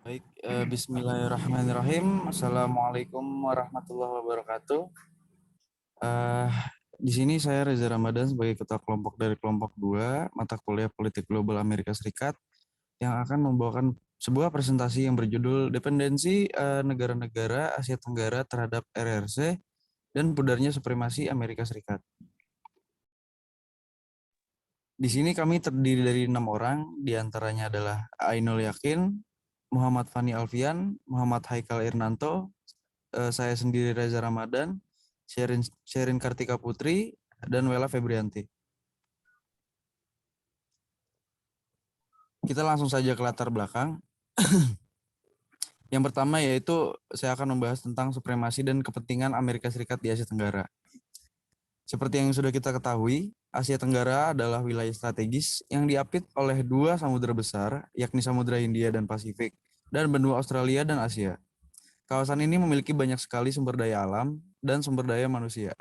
Baik, Bismillahirrahmanirrahim. Assalamualaikum warahmatullahi wabarakatuh. Eh, di sini saya Reza Ramadan sebagai ketua kelompok dari kelompok 2 mata kuliah Politik Global Amerika Serikat yang akan membawakan sebuah presentasi yang berjudul Dependensi Negara-Negara Asia Tenggara terhadap RRC dan Pudarnya Supremasi Amerika Serikat. Di sini kami terdiri dari 6 orang, diantaranya adalah Ainul Yakin, Muhammad Fani Alfian, Muhammad Haikal Irnanto, saya sendiri Reza Ramadan, Sherin Kartika Putri, dan Wela Febrianti. Kita langsung saja ke latar belakang. Yang pertama yaitu saya akan membahas tentang supremasi dan kepentingan Amerika Serikat di Asia Tenggara. Seperti yang sudah kita ketahui, Asia Tenggara adalah wilayah strategis yang diapit oleh 2 samudera besar, yakni Samudra Hindia dan Pasifik, dan benua Australia dan Asia. Kawasan ini memiliki banyak sekali sumber daya alam dan sumber daya manusia.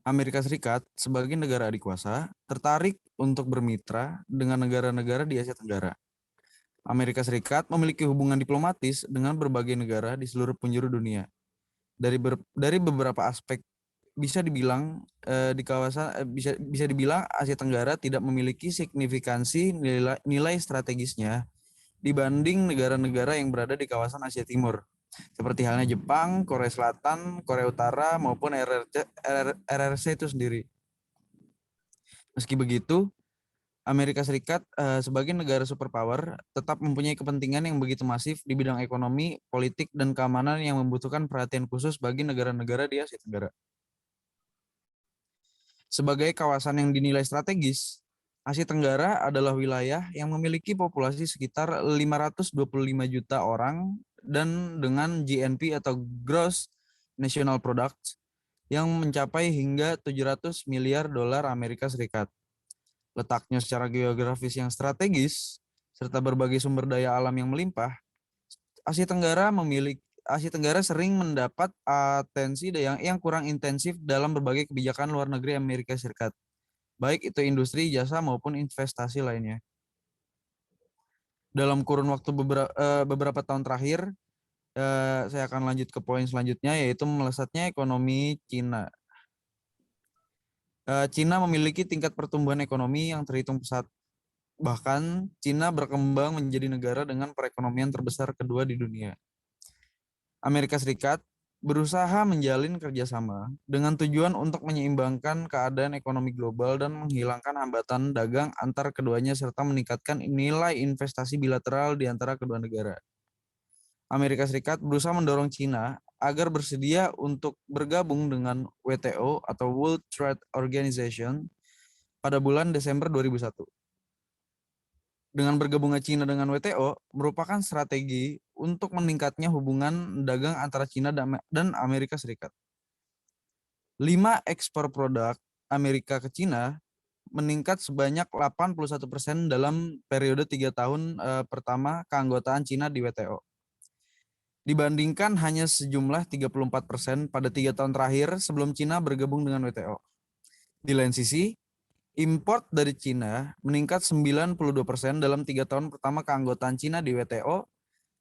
Amerika Serikat sebagai negara adikuasa tertarik untuk bermitra dengan negara-negara di Asia Tenggara. Amerika Serikat memiliki hubungan diplomatis dengan berbagai negara di seluruh penjuru dunia. Dari beberapa aspek bisa dibilang di kawasan bisa dibilang Asia Tenggara tidak memiliki signifikansi nilai strategisnya dibanding negara-negara yang berada di kawasan Asia Timur, seperti halnya Jepang, Korea Selatan, Korea Utara maupun RRC itu sendiri. Meski begitu, Amerika Serikat sebagai negara superpower tetap mempunyai kepentingan yang begitu masif di bidang ekonomi, politik, dan keamanan yang membutuhkan perhatian khusus bagi negara-negara di Asia Tenggara. Sebagai kawasan yang dinilai strategis, Asia Tenggara adalah wilayah yang memiliki populasi sekitar 525 juta orang dan dengan GNP atau Gross National Product yang mencapai hingga 700 miliar dolar Amerika Serikat. Letaknya secara geografis yang strategis, serta berbagai sumber daya alam yang melimpah, Asia Tenggara sering mendapat atensi yang kurang intensif dalam berbagai kebijakan luar negeri Amerika Serikat, baik itu industri, jasa, maupun investasi lainnya. Dalam kurun waktu beberapa tahun terakhir, saya akan lanjut ke poin selanjutnya, yaitu melesatnya ekonomi Cina. Cina memiliki tingkat pertumbuhan ekonomi yang terhitung pesat. Bahkan, Cina berkembang menjadi negara dengan perekonomian terbesar kedua di dunia. Amerika Serikat berusaha menjalin kerjasama dengan tujuan untuk menyeimbangkan keadaan ekonomi global dan menghilangkan hambatan dagang antar keduanya serta meningkatkan nilai investasi bilateral di antara kedua negara. Amerika Serikat berusaha mendorong Cina agar bersedia untuk bergabung dengan WTO atau World Trade Organization pada bulan Desember 2001. Dengan bergabungnya Cina dengan WTO merupakan strategi untuk meningkatnya hubungan dagang antara Cina dan Amerika Serikat. 5 ekspor produk Amerika ke Cina meningkat sebanyak 81% dalam periode 3 tahun pertama keanggotaan Cina di WTO. Dibandingkan hanya sejumlah 34% pada 3 tahun terakhir sebelum Cina bergabung dengan WTO. Di lain sisi, import dari Cina meningkat 92% dalam 3 tahun pertama keanggotaan Cina di WTO,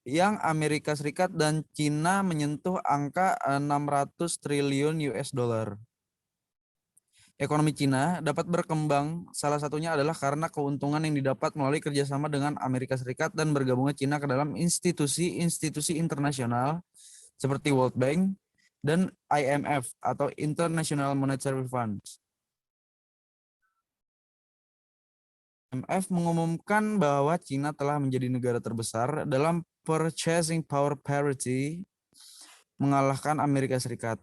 yang Amerika Serikat dan Cina menyentuh angka 600 triliun US dollar. Ekonomi Cina dapat berkembang, salah satunya adalah karena keuntungan yang didapat melalui kerjasama dengan Amerika Serikat dan bergabungnya Cina ke dalam institusi-institusi internasional seperti World Bank dan IMF atau International Monetary Fund. IMF mengumumkan bahwa Cina telah menjadi negara terbesar dalam purchasing power parity, mengalahkan Amerika Serikat.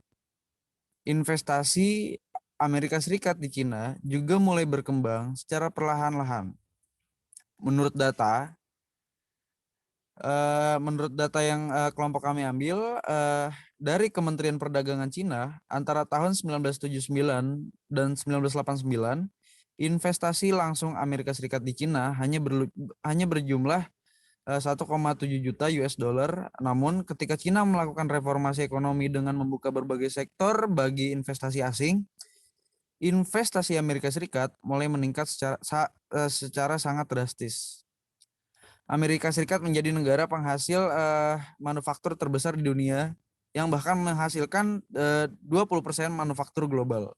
Investasi Amerika Serikat di Cina juga mulai berkembang secara perlahan-lahan. Menurut data yang kelompok kami ambil dari Kementerian Perdagangan Cina antara tahun 1979 dan 1989, investasi langsung Amerika Serikat di Cina hanya berjumlah 1,7 juta US dollar. Namun ketika Cina melakukan reformasi ekonomi dengan membuka berbagai sektor bagi investasi asing, investasi Amerika Serikat mulai meningkat secara sangat drastis. Amerika Serikat menjadi negara penghasil manufaktur terbesar di dunia yang bahkan menghasilkan 20% manufaktur global.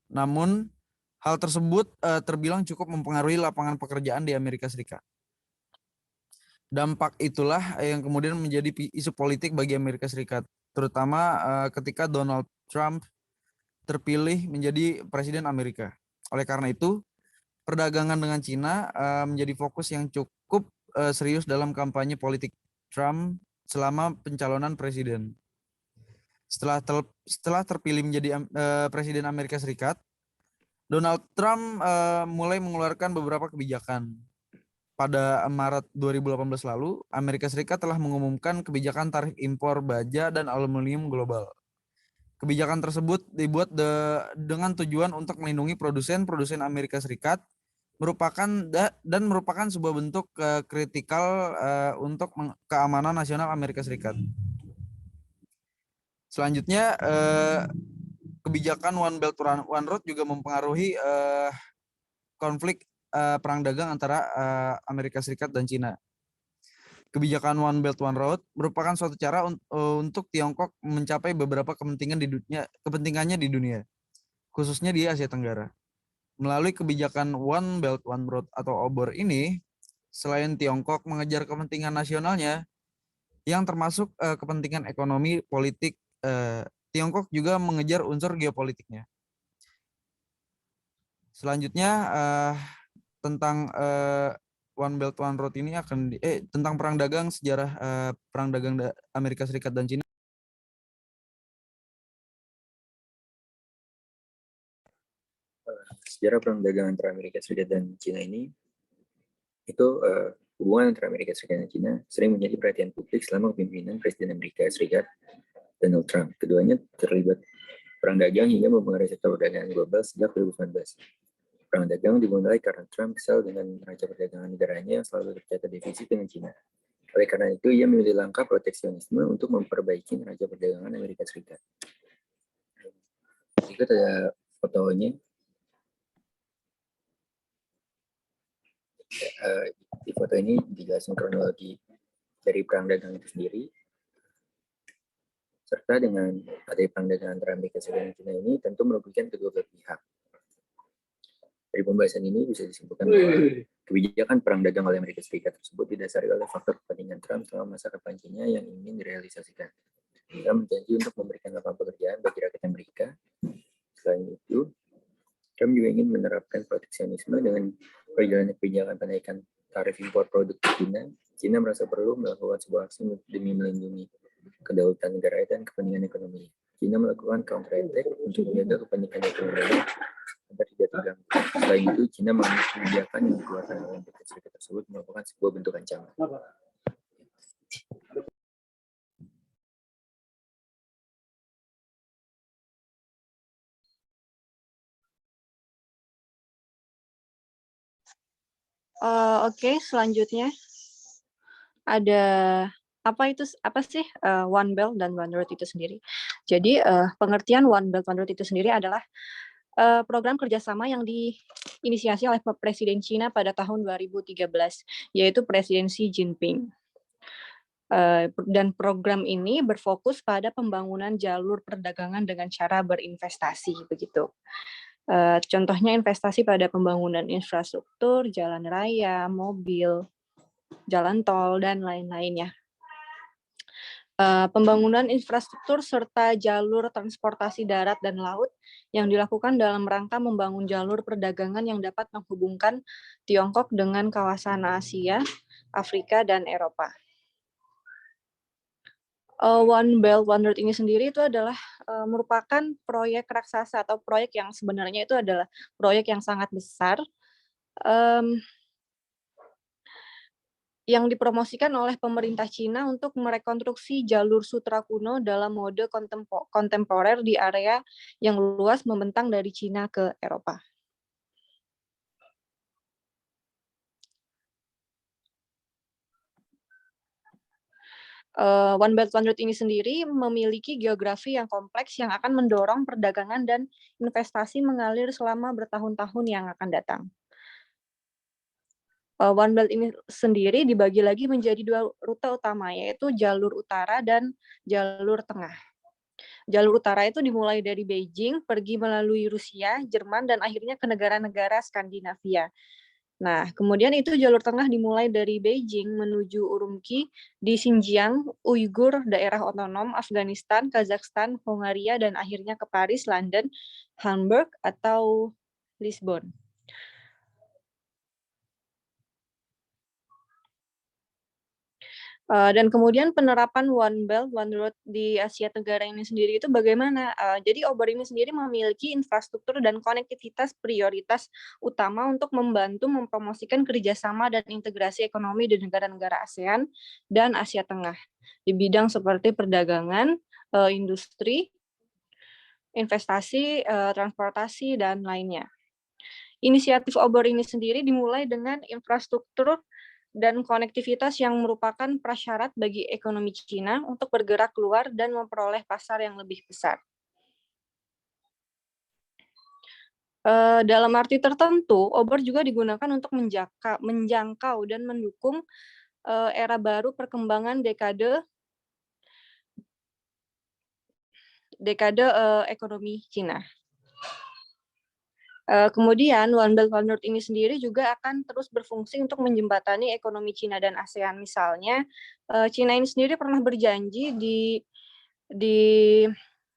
Namun, hal tersebut terbilang cukup mempengaruhi lapangan pekerjaan di Amerika Serikat. Dampak itulah yang kemudian menjadi isu politik bagi Amerika Serikat, terutama ketika Donald Trump terpilih menjadi presiden Amerika. Oleh karena itu, perdagangan dengan Cina menjadi fokus yang cukup serius dalam kampanye politik Trump selama pencalonan presiden. Setelah terpilih menjadi presiden Amerika Serikat, Donald Trump mulai mengeluarkan beberapa kebijakan. Pada Maret 2018 lalu, Amerika Serikat telah mengumumkan kebijakan tarif impor baja dan aluminium global. Kebijakan tersebut dibuat dengan tujuan untuk melindungi produsen Amerika Serikat dan merupakan sebuah bentuk kritikal untuk keamanan nasional Amerika Serikat. Selanjutnya, kebijakan One Belt One Road juga mempengaruhi konflik perang dagang antara Amerika Serikat dan Cina. Kebijakan One Belt One Road merupakan suatu cara untuk Tiongkok mencapai beberapa kepentingannya di dunia, khususnya di Asia Tenggara. Melalui kebijakan One Belt One Road atau OBOR ini, selain Tiongkok mengejar kepentingan nasionalnya, yang termasuk kepentingan ekonomi, politik, Tiongkok juga mengejar unsur geopolitiknya. Selanjutnya tentang One Belt One Road ini tentang perang dagang, sejarah perang dagang Amerika Serikat dan Cina. Sejarah perang dagang antara Amerika Serikat dan Cina ini, itu hubungan antara Amerika Serikat dan Cina sering menjadi perhatian publik selama kepemimpinan Presiden Amerika Serikat Donald Trump. Keduanya terlibat perang dagang hingga mempengaruhi sektor perdagangan global sejak 2019. Perang dagang dimulai karena Trump kesal dengan neraca perdagangan negaranya yang selalu tercatat defisit dengan Cina. Oleh karena itu, ia memilih langkah proteksionisme untuk memperbaiki neraca perdagangan Amerika Serikat. Berikut ada fotonya. Di foto ini dijelaskan kronologi dari perang dagang itu sendiri, serta dengan adanya perang dagang antara Amerika Serikat dan China ini tentu merugikan kedua belah pihak. Dari pembahasan ini bisa disimpulkan bahwa kebijakan perang dagang oleh Amerika Serikat tersebut didasari oleh faktor kepentingan Trump selama masa kampanyenya yang ingin direalisasikan. Trump berjanji untuk memberikan lapangan pekerjaan bagi rakyat Amerika. Selain itu, Trump juga ingin menerapkan proteksionisme dengan perjalanan kebijakan penaikan tarif impor produk China. China merasa perlu melakukan sebuah aksi demi melindungi kedaulatan negara dan kepentingan ekonomi. China melakukan counter attack untuk menjaga kepentingan ekonomi agar tidak terganggu. Selain itu, China menganggap kebijakan yang dikeluarkan oleh Amerika Serikat tersebut merupakan sebuah bentuk ancaman. Oke, selanjutnya ada apa sih One Belt dan One Road itu sendiri? Jadi pengertian One Belt One Road itu sendiri adalah program kerjasama yang diinisiasi oleh Presiden Cina pada tahun 2013, yaitu Presiden Xi Jinping. Dan program ini berfokus pada pembangunan jalur perdagangan dengan cara berinvestasi, begitu. Contohnya investasi pada pembangunan infrastruktur, jalan raya, mobil, jalan tol, dan lain-lainnya. Pembangunan infrastruktur serta jalur transportasi darat dan laut yang dilakukan dalam rangka membangun jalur perdagangan yang dapat menghubungkan Tiongkok dengan kawasan Asia, Afrika, dan Eropa. One Belt One Road ini sendiri itu adalah merupakan proyek raksasa atau proyek yang sebenarnya itu adalah proyek yang sangat besar yang dipromosikan oleh pemerintah Cina untuk merekonstruksi jalur sutra kuno dalam mode kontemporer di area yang luas membentang dari Cina ke Eropa. One Belt One Road ini sendiri memiliki geografi yang kompleks yang akan mendorong perdagangan dan investasi mengalir selama bertahun-tahun yang akan datang. One Belt ini sendiri dibagi lagi menjadi 2 rute utama, yaitu jalur utara dan jalur tengah. Jalur utara itu dimulai dari Beijing, pergi melalui Rusia, Jerman, dan akhirnya ke negara-negara Skandinavia. Nah, kemudian itu jalur tengah dimulai dari Beijing menuju Urumqi di Xinjiang, Uighur, daerah otonom, Afghanistan, Kazakhstan, Hongaria, dan akhirnya ke Paris, London, Hamburg, atau Lisbon. Dan kemudian penerapan One Belt, One Road di Asia Tenggara ini sendiri itu bagaimana? Jadi OBOR ini sendiri memiliki infrastruktur dan konektivitas prioritas utama untuk membantu mempromosikan kerjasama dan integrasi ekonomi di negara-negara ASEAN dan Asia Tengah di bidang seperti perdagangan, industri, investasi, transportasi, dan lainnya. Inisiatif OBOR ini sendiri dimulai dengan infrastruktur dan konektivitas yang merupakan prasyarat bagi ekonomi Cina untuk bergerak keluar dan memperoleh pasar yang lebih besar. Dalam arti tertentu, OBOR juga digunakan untuk menjangkau dan mendukung era baru perkembangan dekade ekonomi Cina. Kemudian One Belt One Road ini sendiri juga akan terus berfungsi untuk menjembatani ekonomi Cina dan ASEAN. Misalnya, Cina ini sendiri pernah berjanji di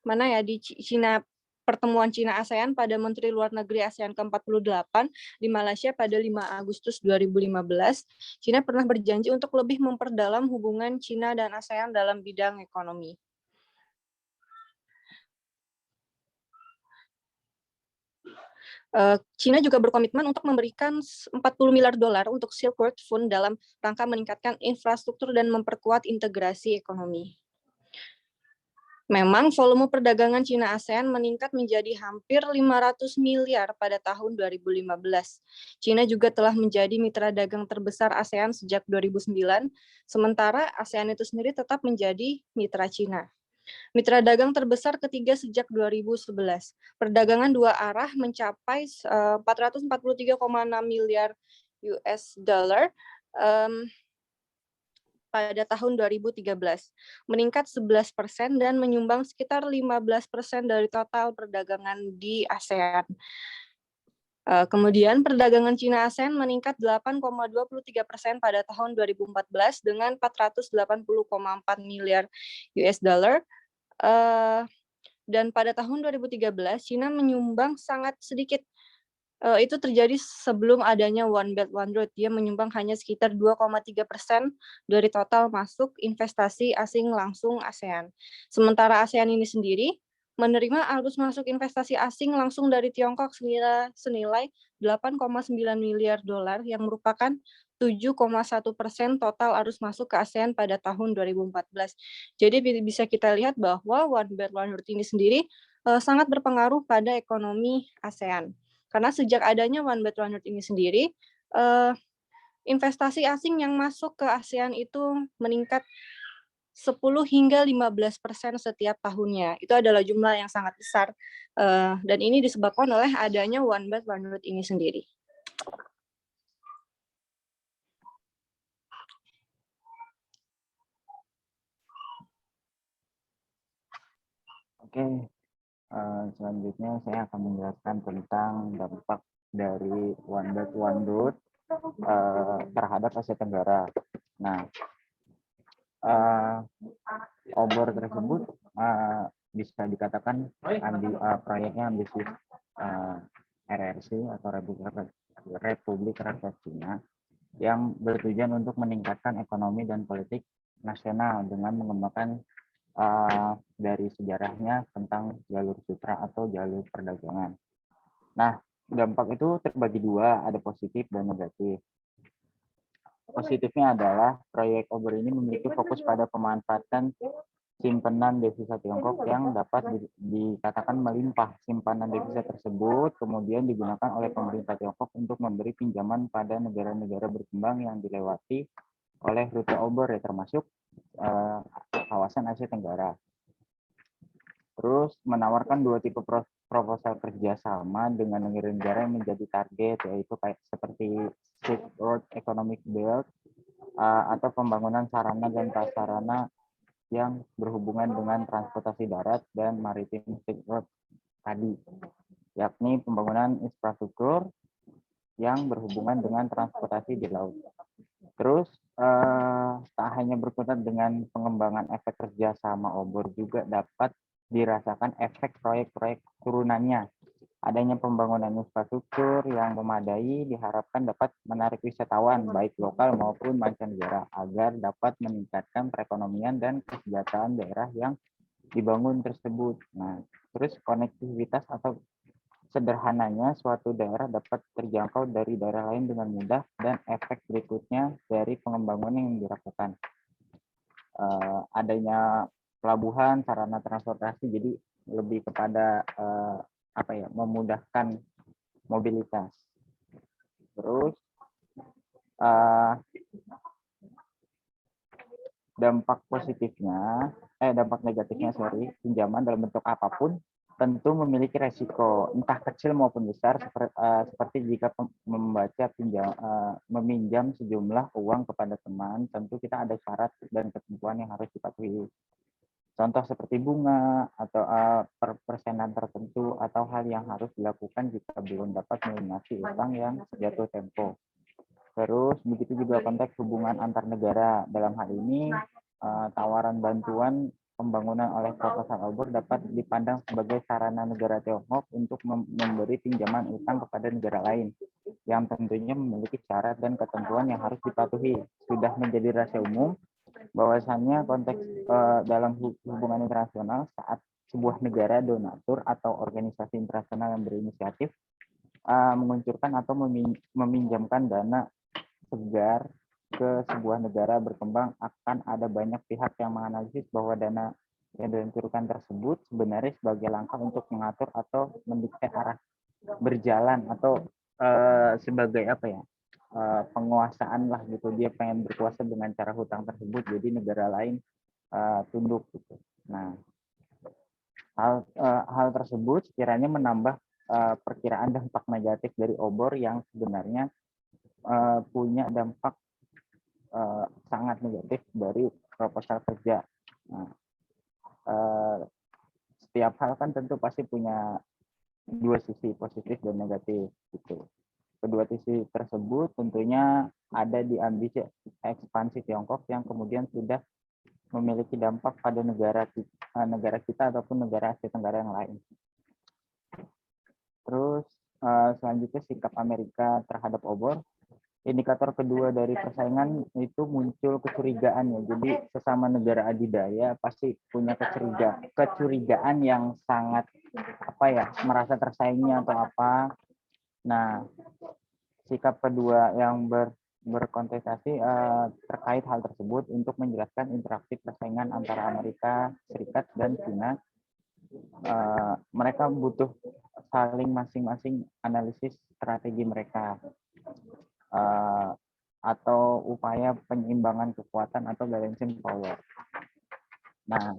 mana ya, di Cina, pertemuan Cina ASEAN pada Menteri Luar Negeri ASEAN ke-48 di Malaysia pada 5 Agustus 2015, Cina pernah berjanji untuk lebih memperdalam hubungan Cina dan ASEAN dalam bidang ekonomi. Cina juga berkomitmen untuk memberikan 40 miliar dolar untuk Silk Road Fund dalam rangka meningkatkan infrastruktur dan memperkuat integrasi ekonomi. Memang volume perdagangan Cina ASEAN meningkat menjadi hampir 500 miliar pada tahun 2015. Cina juga telah menjadi mitra dagang terbesar ASEAN sejak 2009, sementara ASEAN itu sendiri tetap menjadi mitra Cina. Mitra dagang terbesar ketiga sejak 2011. Perdagangan dua arah mencapai 443,6 miliar US dollar pada tahun 2013, meningkat 11% dan menyumbang sekitar 15% dari total perdagangan di ASEAN. Kemudian perdagangan Cina ASEAN meningkat 8,23% pada tahun 2014 dengan 480,4 miliar US dollar. Dan pada tahun 2013 Cina menyumbang sangat sedikit. Itu terjadi sebelum adanya One Belt One Road. Dia menyumbang hanya sekitar 2,3% dari total masuk investasi asing langsung ASEAN. Sementara ASEAN ini sendiri menerima arus masuk investasi asing langsung dari Tiongkok senilai 8,9 miliar dolar yang merupakan 7,1% total arus masuk ke ASEAN pada tahun 2014. Jadi bisa kita lihat bahwa One Belt One Road ini sendiri sangat berpengaruh pada ekonomi ASEAN. Karena sejak adanya One Belt One Road ini sendiri, investasi asing yang masuk ke ASEAN itu meningkat 10 hingga 15% setiap tahunnya. Itu adalah jumlah yang sangat besar. Dan ini disebabkan oleh adanya One Belt One Road ini sendiri. Oke, selanjutnya saya akan menjelaskan tentang dampak dari One Belt One Road terhadap Asia Tenggara. Nah, OBOR tersebut bisa dikatakan proyeknya ambisius RRC atau Republik Rakyat Cina yang bertujuan untuk meningkatkan ekonomi dan politik nasional dengan mengembangkan dari sejarahnya tentang jalur sutra atau jalur perdagangan. Nah, dampak itu terbagi dua, ada positif dan negatif. Positifnya adalah proyek OBOR ini memiliki fokus pada pemanfaatan simpanan devisa Tiongkok yang dapat dikatakan melimpah. Simpanan devisa tersebut kemudian digunakan oleh pemerintah Tiongkok untuk memberi pinjaman pada negara-negara berkembang yang dilewati oleh rute OBOR, ya, termasuk kawasan Asia Tenggara. Terus menawarkan dua tipe proposal kerjasama dengan negara-negara yang menjadi target, yaitu kayak seperti Silk Road Economic Belt atau pembangunan sarana dan prasarana yang berhubungan dengan transportasi darat dan maritim Silk Road tadi, yakni pembangunan infrastruktur yang berhubungan dengan transportasi di laut. Terus tak hanya berkutat dengan pengembangan efek kerjasama obor, juga dapat dirasakan efek proyek-proyek turunannya. Adanya pembangunan infrastruktur yang memadai diharapkan dapat menarik wisatawan baik lokal maupun mancanegara agar dapat meningkatkan perekonomian dan kesejahteraan daerah yang dibangun tersebut. Nah, terus konektivitas atau sederhananya suatu daerah dapat terjangkau dari daerah lain dengan mudah, dan efek berikutnya dari pengembangan yang dilakukan. Adanya pelabuhan, sarana transportasi, jadi lebih kepada memudahkan mobilitas. Terus dampak negatifnya pinjaman dalam bentuk apapun tentu memiliki resiko, entah kecil maupun besar, seperti jika meminjam sejumlah uang kepada teman, tentu kita ada syarat dan ketentuan yang harus dipatuhi. Contoh seperti bunga atau persenan tertentu, atau hal yang harus dilakukan jika belum dapat melunasi utang yang jatuh tempo. Terus begitu juga konteks hubungan antar negara. Dalam hal ini tawaran bantuan pembangunan oleh proposal obor dapat dipandang sebagai sarana negara Tiongkok untuk memberi pinjaman utang kepada negara lain yang tentunya memiliki syarat dan ketentuan yang harus dipatuhi. Sudah menjadi rahasia umum bahwasannya konteks dalam hubungan internasional saat sebuah negara donatur atau organisasi internasional yang berinisiatif menguncurkan atau meminjamkan dana segar ke sebuah negara berkembang, akan ada banyak pihak yang menganalisis bahwa dana yang diluncurkan tersebut sebenarnya sebagai langkah untuk mengatur atau mendikte arah berjalan, atau sebagai penguasaan lah gitu. Dia pengen berkuasa dengan cara hutang tersebut, jadi negara lain tunduk gitu. Nah, hal tersebut sekiranya menambah perkiraan dampak negatif dari obor yang sebenarnya punya dampak sangat negatif dari proposal kerja. Nah, setiap hal kan tentu pasti punya dua sisi, positif dan negatif gitu. Kedua sisi tersebut tentunya ada di ambisi ekspansi Tiongkok yang kemudian sudah memiliki dampak pada negara kita ataupun negara Asia Tenggara yang lain. Terus selanjutnya sikap Amerika terhadap obor. Indikator kedua dari persaingan itu muncul kecurigaan ya. Jadi sesama negara adidaya pasti punya kecurigaan yang sangat merasa tersaingnya atau apa. Nah, sikap kedua yang berkontestasi terkait hal tersebut untuk menjelaskan interaksi persaingan antara Amerika Serikat dan China. Mereka butuh saling masing-masing analisis strategi mereka. Atau upaya penyeimbangan kekuatan atau balancing power. Nah,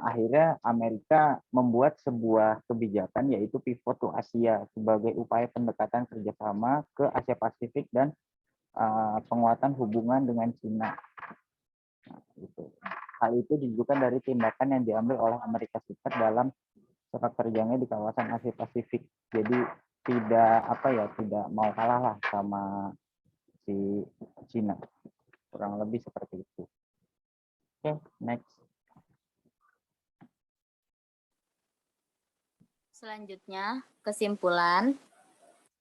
akhirnya Amerika membuat sebuah kebijakan yaitu pivot to Asia sebagai upaya pendekatan kerjasama ke Asia Pasifik dan penguatan hubungan dengan Cina. Nah, gitu. Hal itu ditunjukkan dari tindakan yang diambil oleh Amerika Serikat dalam sepak terjangnya di kawasan Asia Pasifik. Jadi tidak mau kalah lah sama si Cina, kurang lebih seperti itu. Oke, next. Selanjutnya, kesimpulan.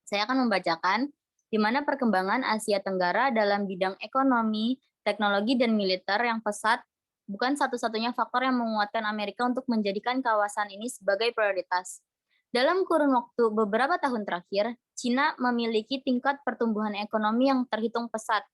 Saya akan membacakan di mana perkembangan Asia Tenggara dalam bidang ekonomi, teknologi, dan militer yang pesat bukan satu-satunya faktor yang menguatkan Amerika untuk menjadikan kawasan ini sebagai prioritas. Dalam kurun waktu beberapa tahun terakhir, Cina memiliki tingkat pertumbuhan ekonomi yang terhitung pesat.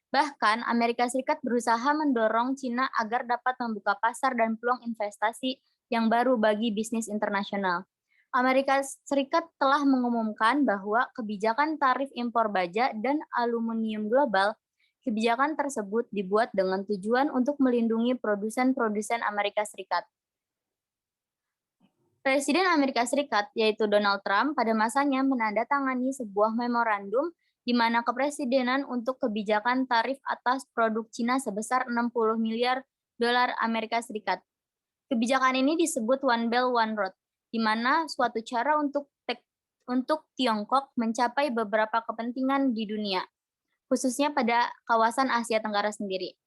Bahkan, Amerika Serikat berusaha mendorong Cina agar dapat membuka pasar dan peluang investasi yang baru bagi bisnis internasional. Amerika Serikat telah mengumumkan bahwa kebijakan tarif impor baja dan aluminium global, kebijakan tersebut dibuat dengan tujuan untuk melindungi produsen-produsen Amerika Serikat. Presiden Amerika Serikat, yaitu Donald Trump, pada masanya menandatangani sebuah memorandum di mana kepresidenan untuk kebijakan tarif atas produk Cina sebesar 60 miliar dolar Amerika Serikat. Kebijakan ini disebut One Belt One Road, di mana suatu cara untuk Tiongkok mencapai beberapa kepentingan di dunia, khususnya pada kawasan Asia Tenggara sendiri.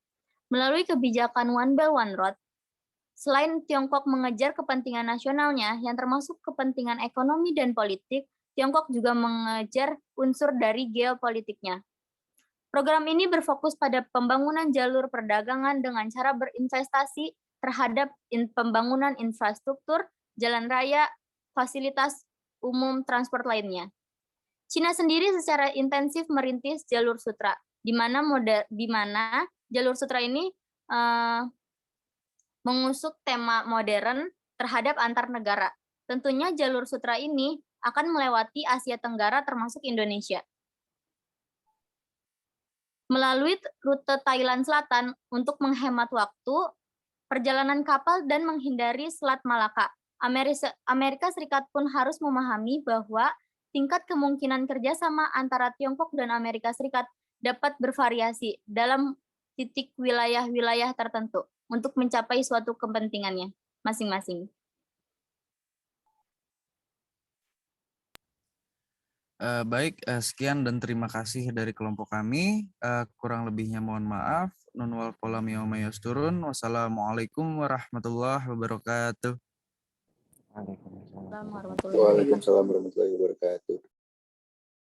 Melalui kebijakan One Belt One Road, selain Tiongkok mengejar kepentingan nasionalnya yang termasuk kepentingan ekonomi dan politik, Tiongkok juga mengejar unsur dari geopolitiknya. Program ini berfokus pada pembangunan jalur perdagangan dengan cara berinvestasi terhadap pembangunan infrastruktur, jalan raya, fasilitas umum transport lainnya. Cina sendiri secara intensif merintis jalur sutra, di mana jalur sutra ini mengusung tema modern terhadap antar negara. Tentunya jalur sutra ini akan melewati Asia Tenggara termasuk Indonesia. Melalui rute Thailand Selatan untuk menghemat waktu, perjalanan kapal dan menghindari Selat Malaka. Amerika Serikat pun harus memahami bahwa tingkat kemungkinan kerjasama antara Tiongkok dan Amerika Serikat dapat bervariasi dalam titik wilayah-wilayah tertentu untuk mencapai suatu kepentingannya masing-masing. Baik, sekian dan terima kasih dari kelompok kami. Kurang lebihnya mohon maaf. Nun wal qalam yauma yasturun. Wassalamualaikum warahmatullahi wabarakatuh. Waalaikumsalam. Waalaikumsalam warahmatullahi wabarakatuh. Waalaikumsalam warahmatullahi wabarakatuh.